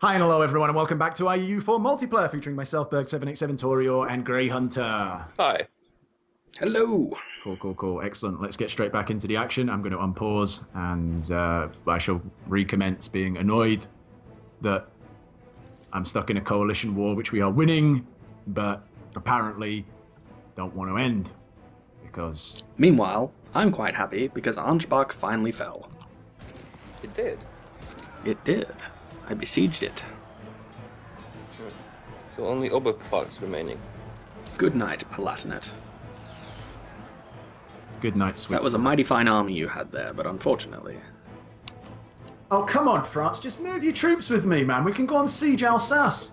Hi and hello everyone and welcome back to IUU4 multiplayer featuring myself, Berg787, Taureor and Grey Hunter. Hi. Hello. Cool. Excellent. Let's get straight back into the action. I'm going to unpause and I shall recommence being annoyed that I'm stuck in a coalition war which we are winning, but apparently don't want to end because... Meanwhile, I'm quite happy because Ansbach finally fell. It did. It did. I besieged it. So only Oberpfalz remaining. Good night, Palatinate. Good night, sweet. That was a mighty fine army you had there, but unfortunately... Oh, come on, France. Just move your troops with me, man. We can go on siege Alsace.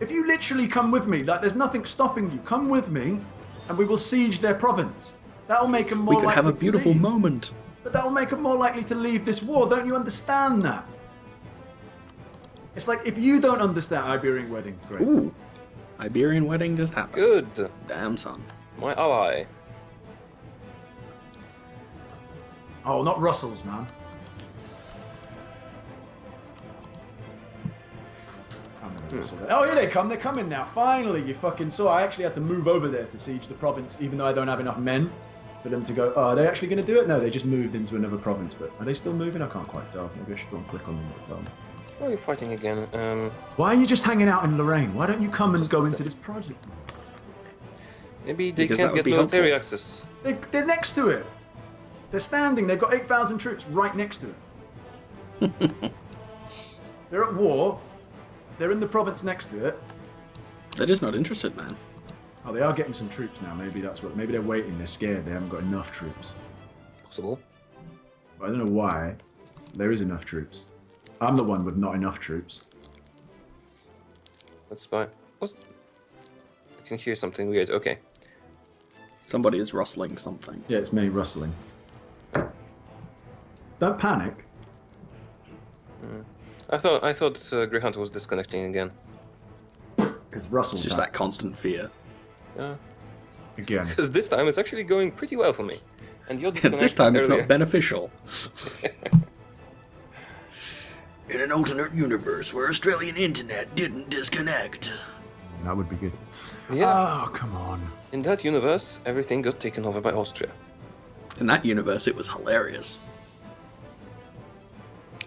If you literally come with me, like, there's nothing stopping you. Come with me, and we will siege their province. That'll make them more likely We could have a beautiful moment. But that'll make them more likely to leave this war. Don't you understand that? It's like, if you don't understand Iberian wedding, great. Ooh. Iberian wedding just happened. Good. Damn, son. My ally. Oh, not Russell's, man. Oh, here they come. They're coming now. Finally, you fucking saw. I actually had to move over there to siege the province, even though I don't have enough men for them to go. Oh, are they actually going to do it? No, they just moved into another province. But are they still moving? I can't quite tell. Maybe I should go and click on them to tell me. Oh, you're fighting again. Why are you just hanging out in Lorraine? Why don't you come and go into this project? Maybe they Because can't that would get be military helpful. access. They're next to it. They're standing. They've got 8,000 troops right next to it. They're at war. They're in the province next to it. They're just not interested, man. Oh, they are getting some troops now. Maybe that's what. Maybe they're waiting. They're scared. They haven't got enough troops. Possible. But I don't know why. There is enough troops. I'm the one with not enough troops. That's fine. I can hear something weird. Okay. Somebody is rustling something. Yeah, it's me rustling. Don't panic. I thought Grey Hunter was disconnecting again. Because Russell's It's just that constant fear. Yeah. again. Because this time it's actually going pretty well for me. And you're disconnected This time it's earlier. not beneficial. In an alternate universe where Australian internet didn't disconnect. That would be good. Yeah. Oh, come on. In that universe, everything got taken over by Austria. In that universe, it was hilarious.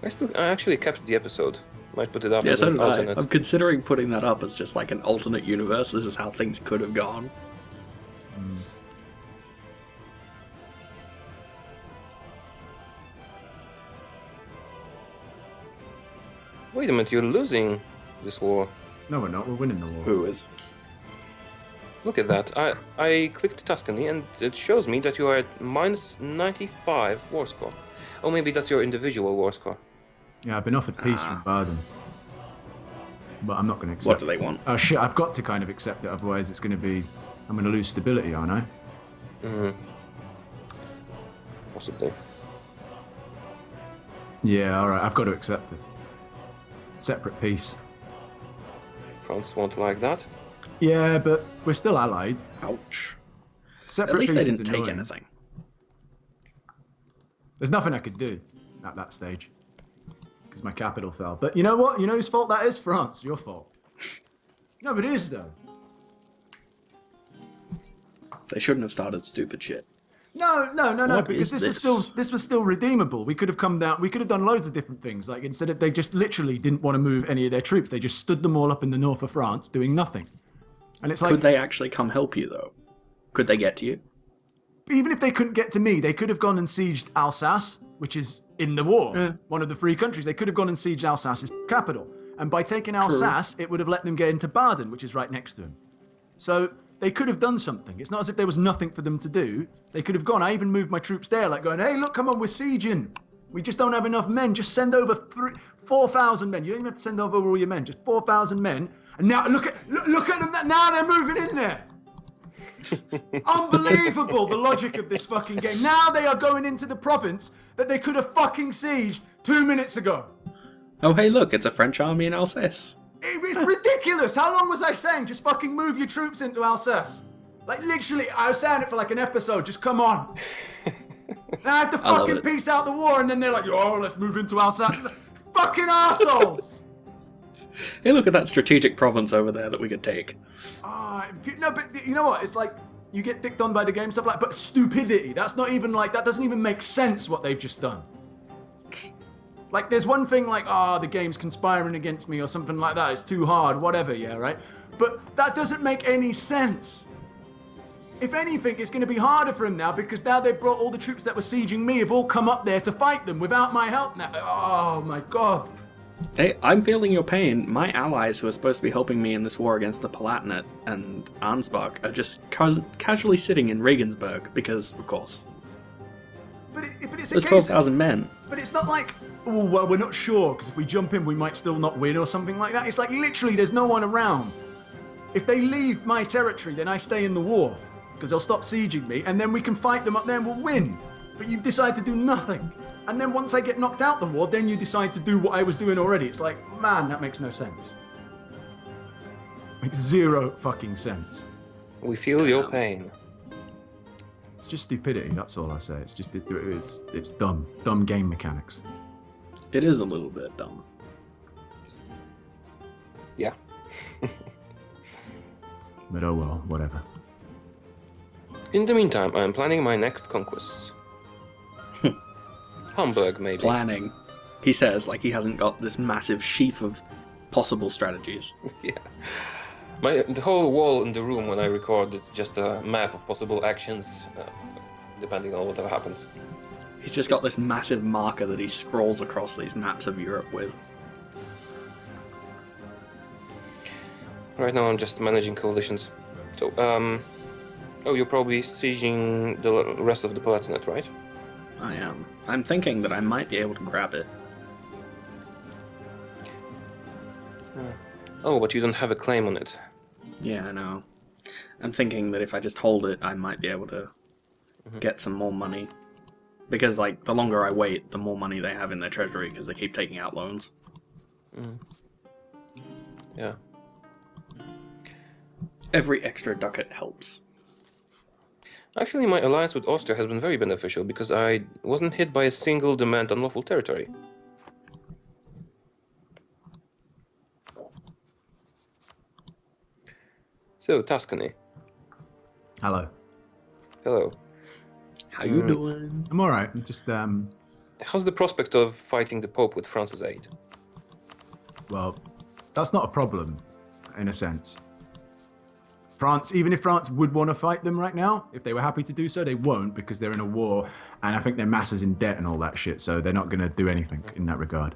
I actually kept the episode. Might put it up Yeah, as so an did I. alternate. I'm considering putting that up as just like an alternate universe. This is how things could have gone. Wait a minute, you're losing this war. No, we're not. We're winning the war. Who is? Look at that. I clicked Tuscany and it shows me that you are at minus 95 war score. Or maybe that's your individual war score. Yeah, I've been offered peace from Baden. But I'm not going to accept What do they want? Oh, shit. I've got to kind of accept it. Otherwise, it's going to be... I'm going to lose stability, aren't I? Possibly. Yeah, alright. I've got to accept it. Separate peace. France won't like that. Yeah, but we're still allied. Ouch. Separate At least peace they is didn't take annoying. anything. There's nothing I could do at that stage. Because my capital fell. But you know what? You know whose fault that is? France. Your fault. No, but it is, though. They shouldn't have started stupid shit. No, What because is this was still redeemable. We could have come down. We could have done loads of different things. Like instead of they just literally didn't want to move any of their troops. They just stood them all up in the north of France, doing nothing. And it's like Could they actually come help you, though? Could they get to you? even if they couldn't get to me, they could have gone and sieged Alsace, which is in the war, one of the free countries. They could have gone and sieged Alsace's capital, and by taking Alsace, it would have let them get into Baden, which is right next to them. So they could have done something. It's not as if there was nothing for them to do. They could have gone. I even moved my troops there, like going, hey, look, come on, we're sieging. We just don't have enough men. Just send over 4,000 men. You don't even have to send over all your men. Just 4,000 men. And now look at them. Now they're moving in there. Unbelievable, the logic of this fucking game. Now they are going into the province that they could have fucking sieged 2 minutes ago. Oh, hey, look, it's a French army in Alsace. It's ridiculous. How long was I saying? Just fucking move your troops into Alsace. Like, literally, I was saying it for like an episode. Just come on. Now I have to fucking peace out the war, and then they're like, oh, let's move into Alsace. Fucking assholes. Hey, look at that strategic province over there that we could take. No, but you know what? It's like you get dicked on by the game stuff like, but stupidity. That's not even like that. Doesn't even make sense what they've just done. Like, there's one thing like, the game's conspiring against me or something like that. It's too hard, whatever. Yeah, right. But that doesn't make any sense. If anything, it's going to be harder for him now because now they've brought all the troops that were sieging me have all come up there to fight them without my help now. Oh my god. Hey, I'm feeling your pain. My allies who are supposed to be helping me in this war against the Palatinate and Arnsbach are just casually sitting in Regensburg because, of course. But it's There's 12,000 men. But it's not like, oh, well, we're not sure because if we jump in, we might still not win or something like that. It's like literally there's no one around. If they leave my territory, then I stay in the war because they'll stop sieging me and then we can fight them up there and we'll win. But you decide to do nothing. And then once I get knocked out the war, then you decide to do what I was doing already. It's like, man, that makes no sense. Makes zero fucking sense. We feel your pain. It's just stupidity, that's all I say. It's just, it's dumb. Dumb game mechanics. It is a little bit dumb. Yeah. But oh well, whatever. In the meantime, I am planning my next conquests. Hamburg, maybe. Planning. He says, like he hasn't got this massive sheaf of possible strategies. Yeah. The whole wall in the room when I record is just a map of possible actions, depending on whatever happens. He's just got this massive marker that he scrolls across these maps of Europe with. Right now I'm just managing coalitions. So, oh, you're probably sieging the rest of the Palatinate, right? I am. I'm thinking that I might be able to grab it. Oh, but you don't have a claim on it. Yeah, I know. I'm thinking that if I just hold it, I might be able to get some more money. Because, like, the longer I wait, the more money they have in their treasury because they keep taking out loans. Yeah. Every extra ducat helps. Actually, my alliance with Austria has been very beneficial because I wasn't hit by a single demand on lawful territory. So, Tuscany. Hello. Hello. How you doing? I'm alright. I'm just, How's the prospect of fighting the Pope with France's aid? well, that's not a problem, in a sense. France, even if France would want to fight them right now, if they were happy to do so, they won't because they're in a war, and I think their masses in debt and all that shit, so they're not going to do anything in that regard.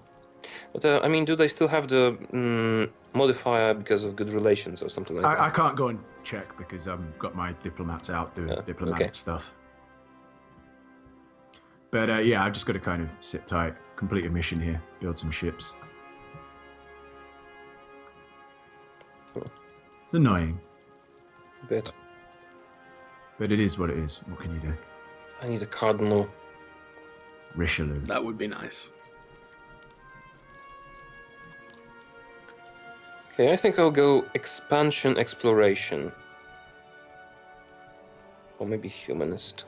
But, I mean, do they still have the modifier because of good relations or something like that? I can't go and check because I've got my diplomats out doing diplomatic stuff. But yeah, I've just got to kind of sit tight, complete a mission here, build some ships. Cool. It's annoying. Bit. But it is what it is. What can you do? I need a cardinal. Richelieu. That would be nice. Okay, I think I'll go expansion exploration. Or maybe humanist.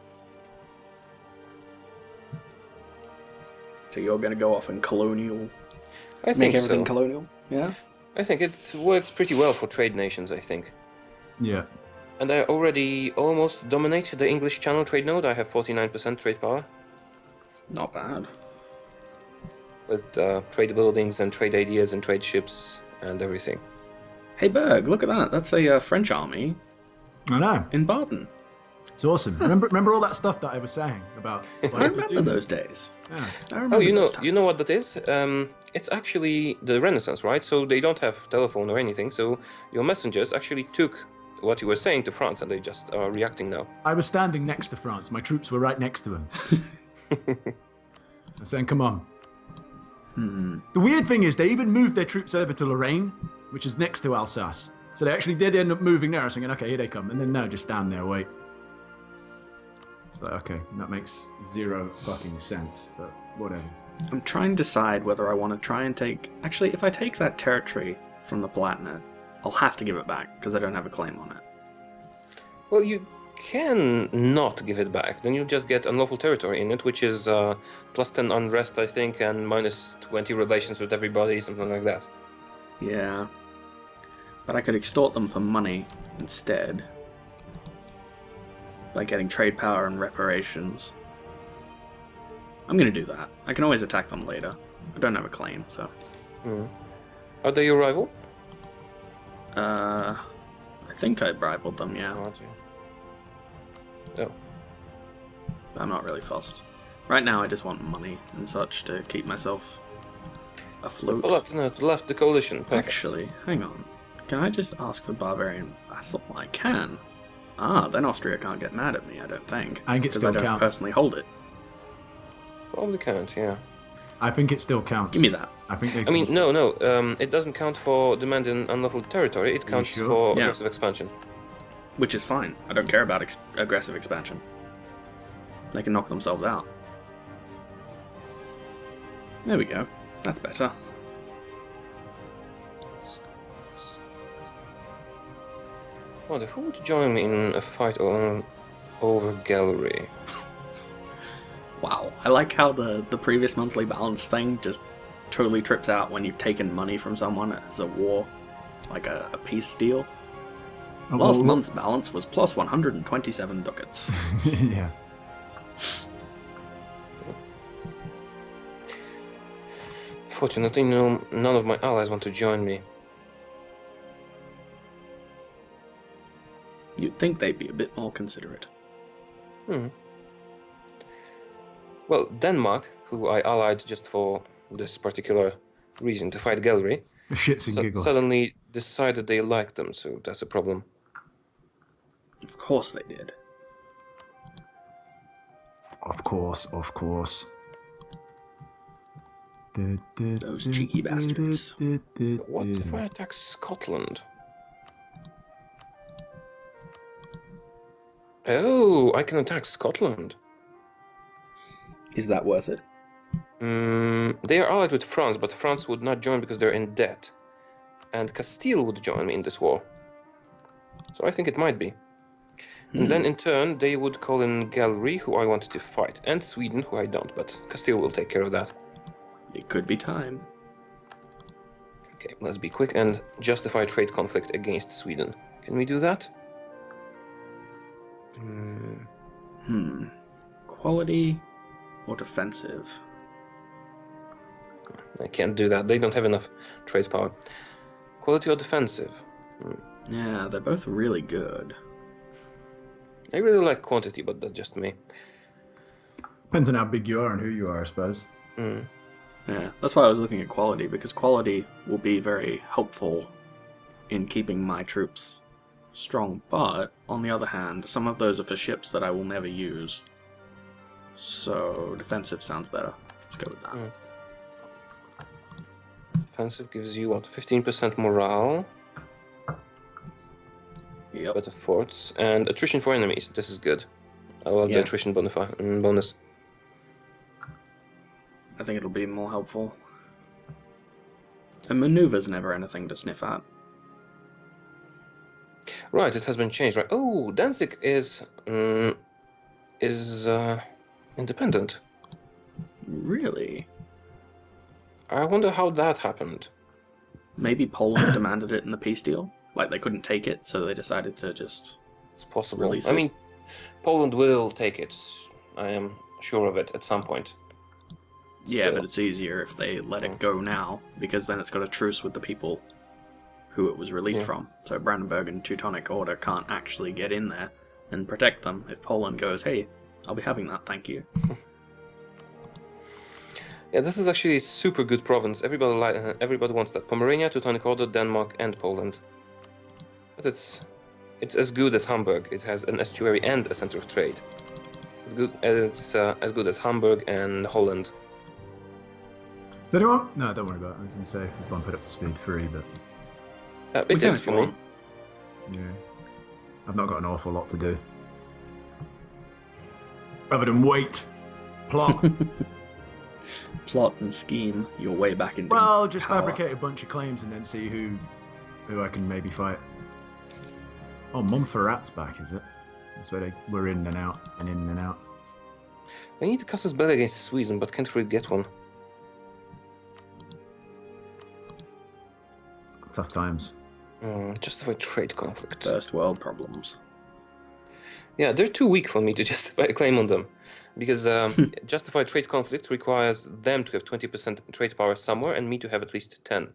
So you're going to go off in colonial? I think Make everything so. colonial? Yeah? I think it works pretty well for trade nations, I think. Yeah. And I already almost dominate the English Channel trade node. I have 49% trade power. Not bad. With trade buildings and trade ideas and trade ships and everything. Hey Berg, look at that. That's a French army I know. in Baden. It's awesome. Remember all that stuff that I was saying about? I remember those days. Yeah. I remember Oh, you know those what that is? It's actually the Renaissance, right? So they don't have telephone or anything. So your messengers actually took what you were saying to France, and they just are reacting now. I was standing next to France. My troops were right next to him. I'm saying, come on. The weird thing is, they even moved their troops over to Lorraine, which is next to Alsace. So they actually did end up moving there. I was thinking, okay, here they come. And then no, just stand there, wait. It's like, okay, that makes zero fucking sense, but whatever. I'm trying to decide whether I want to try and take... Actually, if I take that territory from the Palatinate, I'll have to give it back, because I don't have a claim on it. Well, you can not give it back. Then you'll just get unlawful territory in it, which is plus 10 unrest, I think, and minus 20 relations with everybody, something like that. Yeah. But I could extort them for money instead. By getting trade power and reparations. I'm gonna do that. I can always attack them later. I don't have a claim, so... Are they your rival? I think I rivaled them, yeah. Oh. But I'm not really fussed. Right now I just want money and such to keep myself afloat. Oh, no, left the coalition. Perfect. Actually, hang on. Can I just ask for Bavarian vassal? I can. Ah, then Austria can't get mad at me, I don't think. I think it still I don't counts. personally hold it. Probably can't, yeah. I think it still counts. Give me that. I think. I mean, no. It doesn't count for demanding unlawful territory. It counts sure? for Yeah. aggressive expansion. Which is fine. I don't care about aggressive expansion. They can knock themselves out. There we go. That's better. Wonder who would join me in a fight over gallery? Wow. I like how the previous monthly balance thing just totally trips out when you've taken money from someone as a war, like a peace deal. Last month's balance was plus 127 ducats. Yeah. Fortunately, no, none of my allies want to join me. You'd think they'd be a bit more considerate. Well, Denmark, who I allied just for this particular reason to fight gallery, Shits and giggles. suddenly decided they liked them, so that's a problem. Of course they did. Of course. Those cheeky bastards. What if I attack Scotland? Oh, I can attack Scotland. Is that worth it? They are allied with France, but France would not join because they're in debt. And Castile would join me in this war. So I think it might be. And then in turn, they would call in Gallery, who I wanted to fight, and Sweden, who I don't, but Castile will take care of that. It could be time. Okay, let's be quick and justify trade conflict against Sweden. Can we do that? Quality or defensive? I can't do that. They don't have enough trade power. Quality or defensive? Yeah, they're both really good. I really like quantity, but that's just me. Depends on how big you are and who you are, I suppose. Yeah, that's why I was looking at quality, because quality will be very helpful in keeping my troops strong. But, on the other hand, some of those are for ships that I will never use. So, defensive sounds better. Let's go with that. Defensive gives you, what, 15% morale? Yep. Better forts, and attrition for enemies. This is good. I love the attrition bonus. I think it'll be more helpful. And maneuver's never anything to sniff at. Right, it has been changed, right? Oh, Danzig is independent. Really? I wonder how that happened. Maybe Poland demanded it in the peace deal? Like they couldn't take it, so they decided to just... It's possible. Release I it. mean, Poland will take it. I am sure of it at some point. Yeah, Still. but it's easier if they let it go now, because then it's got a truce with the people who it was released from. So Brandenburg and Teutonic Order can't actually get in there and protect them if Poland goes, hey, I'll be having that, thank you. Yeah, this is actually a super good province. Everybody wants that. Pomerania, Teutonic Order, Denmark, and Poland. But it's as good as Hamburg. It has an estuary and a center of trade. It's good. It's as good as Hamburg and Holland. Does anyone? No, don't worry about it. I was going to say if we bump it up to speed 3, but It can is if for you me. want. yeah, I've not got an awful lot to do. Other than wait, plot. Plot and scheme your way back into Well, just power. fabricate a bunch of claims and then see who I can maybe fight. Oh, Montferrat's back, is it? That's where they were in and out and in and out. I need to cast a spell against Sweden, but can't really get one. Tough times. Justify trade conflict. First world problems. Yeah, they're too weak for me to justify a claim on them. Because justify trade conflict requires them to have 20% trade power somewhere and me to have at least 10.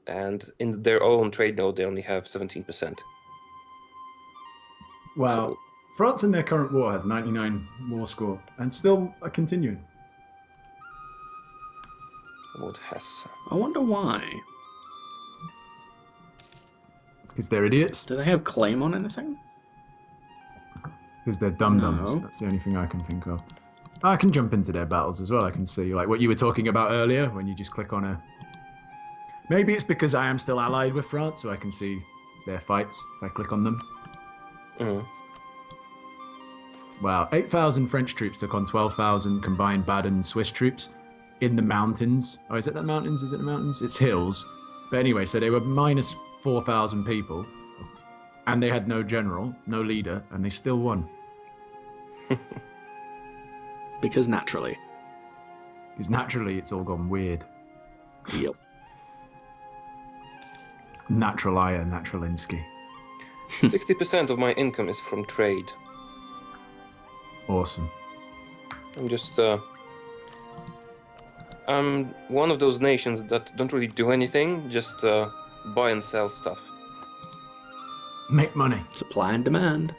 And in their own trade node, they only have 17%. Wow. So- France in their current war has 99 war score and still are continuing. What has... I wonder why. Because they're idiots. Do they have claim on anything? Because they're dum-dums. No. That's the only thing I can think of. I can jump into their battles as well. I can see, like, what you were talking about earlier, when you just click on a... Maybe it's because I am still allied with France, so I can see their fights if I click on them. Wow, 8,000 French troops took on 12,000 combined Baden Swiss troops in the mountains. Oh, is it the mountains? Is it the mountains? It's hills. But anyway, so they were minus 4,000 people, and they had no general, no leader, and they still won. Because naturally. Because naturally, it's all gone weird. Yep. Natural Aya, Naturalinsky. 60% of my income is from trade. Awesome. I'm just... I'm one of those nations that don't really do anything, just buy and sell stuff. Make money. Supply and demand.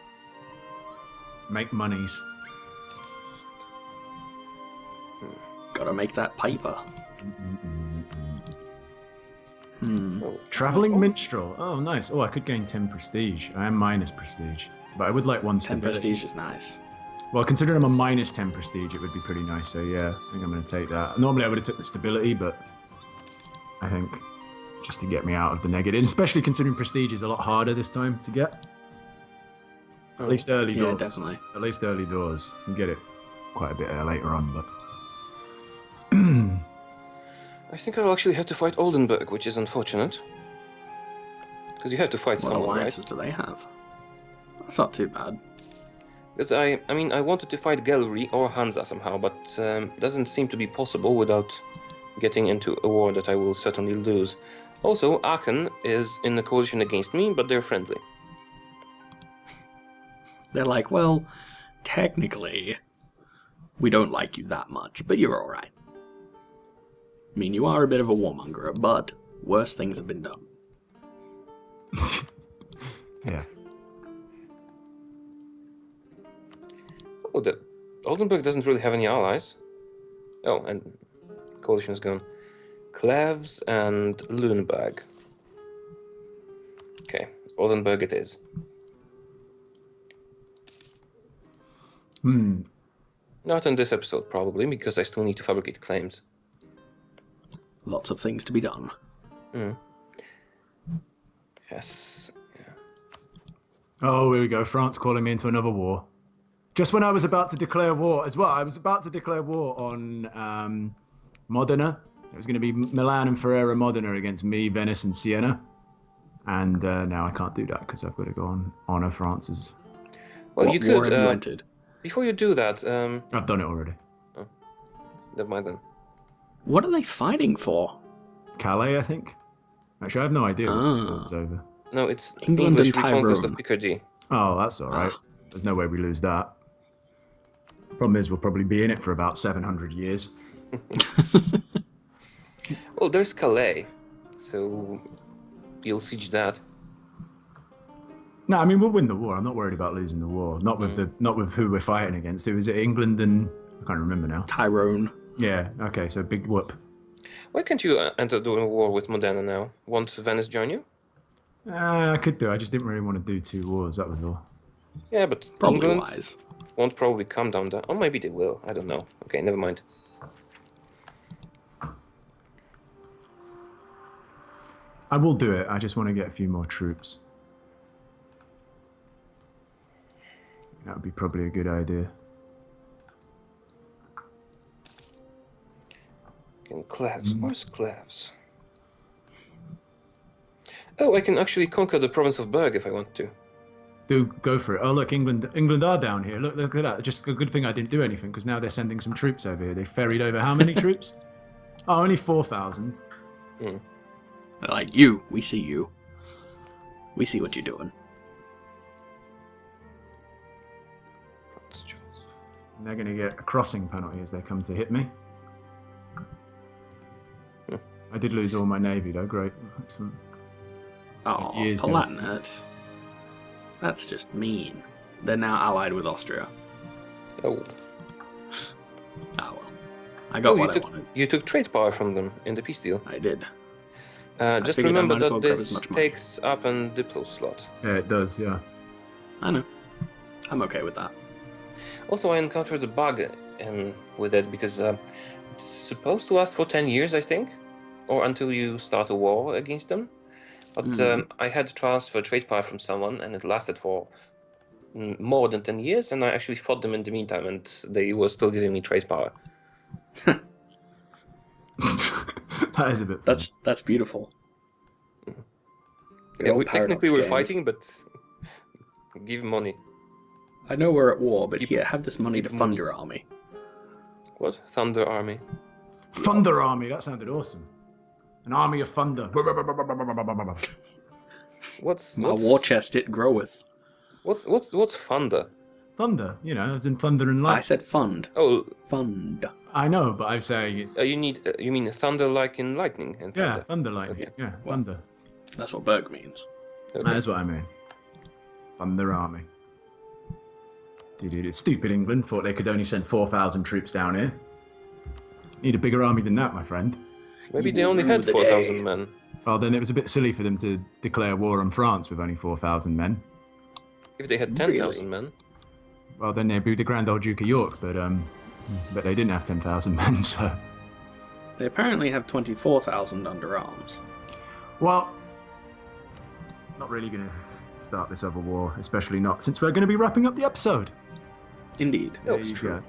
Make monies. Gotta make that paper. Traveling minstrel. Oh, nice. Oh, I could gain 10 prestige. I am minus prestige. But I would like 1 10 stability. prestige is nice. Well, considering I'm a minus 10 prestige, it would be pretty nice. So yeah, I think I'm going to take that. Normally I would have took the stability, but I think just to get me out of the negative, especially considering prestige is a lot harder this time to get. At least early Yeah, doors. definitely. At least early doors. You can get it quite a bit later on, but... I think I'll actually have to fight Oldenburg, which is unfortunate. Because you have to fight What someone, right? alliances do they have? That's not too bad. Because I mean, I wanted to fight Gallery or Hansa somehow, but doesn't seem to be possible without getting into a war that I will certainly lose. Also, Aachen is in a coalition against me, but they're friendly. They're like, well, technically, we don't like you that much, but you're alright. I mean, you are a bit of a warmonger, but worse things have been done. yeah. Oh, the Oldenburg doesn't really have any allies. Oh, and coalition is gone. Cleves and Lüneburg. Okay, Oldenburg it is. Not in this episode, probably, because I still need to fabricate claims. Lots of things to be done. Yes. Yeah. Oh, here we go. France calling me into another war. Just when I was about to declare war as well. I was about to declare war on Modena. It was going to be Milan and Ferrara Modena against me, Venice and Siena. And now I can't do that because I've got to go on honor France's. Well, What you war could. have you entered? Before you do that, I've done it already. never mind then. What are they fighting for? Calais, I think. Actually, I have no idea what this war's over. No, it's England English and reconquest Tyrone. of Picardy. Oh, that's all right. There's no way we lose that. Problem is, we'll probably be in it for about 700 years. Well, there's Calais, so you'll siege that. No, I mean we'll win the war. I'm not worried about losing the war. Not with who we're fighting against. It was England and I can't remember now. Tyrone. Yeah. Okay. So big whoop. Why can't you enter the war with Modena now? Won't Venice join you? I could do. I just didn't really want to do 2 wars. That was all. Yeah, but Probably England wise. won't probably come down there. Or maybe they will. I don't know. Okay, never mind. I will do it. I just want to get a few more troops. That would be probably a good idea. In Cleves. Where's Cleves? Oh, I can actually conquer the province of Berg if I want to. Do go for it. Oh look, England are down here. Look at that. Just a good thing I didn't do anything because now they're sending some troops over here. They ferried over how many troops? Oh, only 4,000. They're like, you, we see you. We see what you're doing. And they're going to get a crossing penalty as they come to hit me. I did lose all my navy, though. Great. Excellent. Oh, Palatinate. That's just mean. They're now allied with Austria. Oh. Oh well. I got what I wanted. You took trade power from them in the peace deal. I did. Just remember that this takes up a Diplo slot. Yeah, it does, yeah. I know. I'm okay with that. Also, I encountered a bug with it because it's supposed to last for 10 years, I think, or until you start a war against them. But I had to transfer trade power from someone, and it lasted for more than 10 years, and I actually fought them in the meantime, and they were still giving me trade power. That is a bit funny. That's beautiful. Yeah, technically we're fighting, but give money. I know we're at war, but here, have this money to fund your army. What? Thunder Army? Thunder Army, that sounded awesome. An army of thunder. What's My war chest, it groweth. What's thunder? Thunder, you know, as in thunder and lightning. I said fund. Oh, Fund. I know, but I'm saying... you mean thunder like in lightning and thunder? Yeah, thunder lightning. Okay. Yeah, thunder. That's what Berg means. Okay. That is what I mean. Thunder Army. Dude, stupid England thought they could only send 4,000 troops down here. Need a bigger army than that, my friend. Maybe they only had 4,000 men. Well, then it was a bit silly for them to declare war on France with only 4,000 men. If they had 10,000 men. Well, then they'd be the Grand Old Duke of York, but they didn't have 10,000 men, so... They apparently have 24,000 under arms. Well, not really going to start this other war, especially not since we're going to be wrapping up the episode. Indeed. That's true. Go.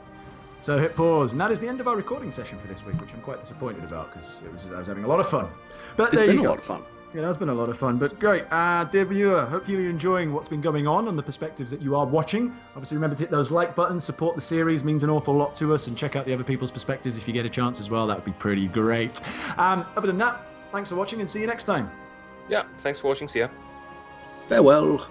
So hit pause, and that is the end of our recording session for this week, which I'm quite disappointed about because I was having a lot of fun. But It's there been you a go. lot of fun. It has been a lot of fun, but great. Dear viewer, hopefully you're enjoying what's been going on and the perspectives that you are watching. Obviously, remember to hit those like buttons, support the series, means an awful lot to us, and check out the other people's perspectives if you get a chance as well. That would be pretty great. Other than that, thanks for watching and see you next time. Yeah, thanks for watching. See ya. Farewell.